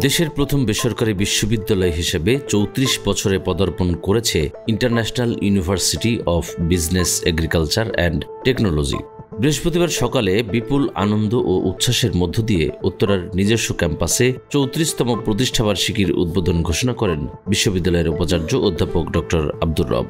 দেশের প্রথম বেসরকারি বিশ্ববিদ্যালয় হিসেবে ৩৪ বছরে পদার্পণ করেছে international university of business agriculture and technology. বৃহস্পতিবার সকালে বিপুল আনন্দ ও উচ্ছ্বাসের মধ্য দিয়ে উত্তরার নিজস্ব ক্যাম্পাসে ৩৪তম প্রতিষ্ঠাবার্ষিকীর উদ্বোধন ঘোষণা করেন বিশ্ববিদ্যালয়ের উপাচার্য অধ্যাপক ডক্টর আব্দুর রব।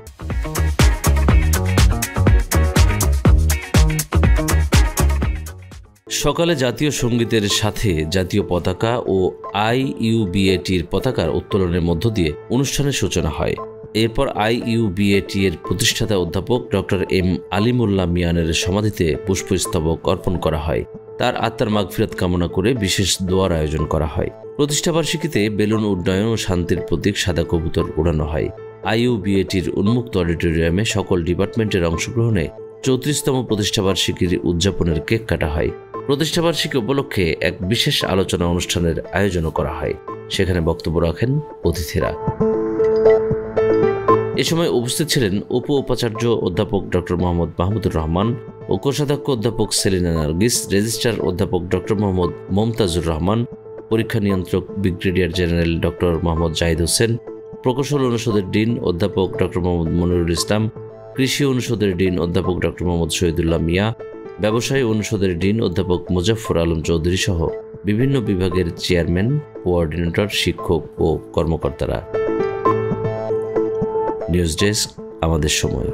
সকালে জাতীয় সঙ্গীতের সাথে জাতীয় পতাকা ও IUBAT-র পতাকার উত্তোলনের মধ্য দিয়ে অনুষ্ঠানের সূচনা হয়। এরপর IUBAT-এর প্রতিষ্ঠাতা অধ্যাপক ডক্টর এম আলিমুল্লাহ মিয়ানের সমাধিতে পুষ্পস্তবক অর্পণ করা হয়। তার আত্মার মাগফিরাত কামনা করে বিশেষ দোয়ার আয়োজন করা হয়। প্রতিষ্ঠাবার্ষিকীতে বেলুন উড্ডয়ন ও শান্তির প্রতীক সাদা কবুতর উড়ানো হয়। IUBAT-র উন্মুক্ত অডিটোরিয়ামে সকল ডিপার্টমেন্টের অংশগ্রহণে ৩৪তম প্রতিষ্ঠাবার্ষিকীর উদযাপনের কেক কাটা হয়। প্রতিষ্ঠাবার্ষিকী উপলক্ষে এক বিশেষ আলোচনা অনুষ্ঠানের আয়োজনও করা হয়। সেখানে বক্তব্য রাখেন অতিথিরা। এ সময় উপস্থিত ছিলেন উপ উপাচার্য অধ্যাপক ডক্টর মোহাম্মদ মাহমুদুর রহমান ও কোষাধ্যক্ষ অধ্যাপক সেলিনা নার্গিস, রেজিস্ট্রার অধ্যাপক ডক্টর মোহাম্মদ মমতাজুর রহমান, পরীক্ষা নিয়ন্ত্রক brigadier general doctor Mohammad Zahid Hossain, প্রকৌশল অনুষদের ডিন অধ্যাপক ডক্টর মোহাম্মদ মনিরুল ইসলাম, কৃষি অনুষদের ডিন অধ্যাপক ডক্টর মোহাম্মদ শহীদুল্লাহ মিয়া, ব্যবসায়ী অনুষদের ডিন অধ্যাপক মুজাফফর আলম চৌধুরী সহ বিভিন্ন বিভাগের চেয়ারম্যান, কোঅর্ডিনেটর, শিক্ষক ও কর্মকর্তারা। নিউজ ডেস্ক, আমাদের সময়।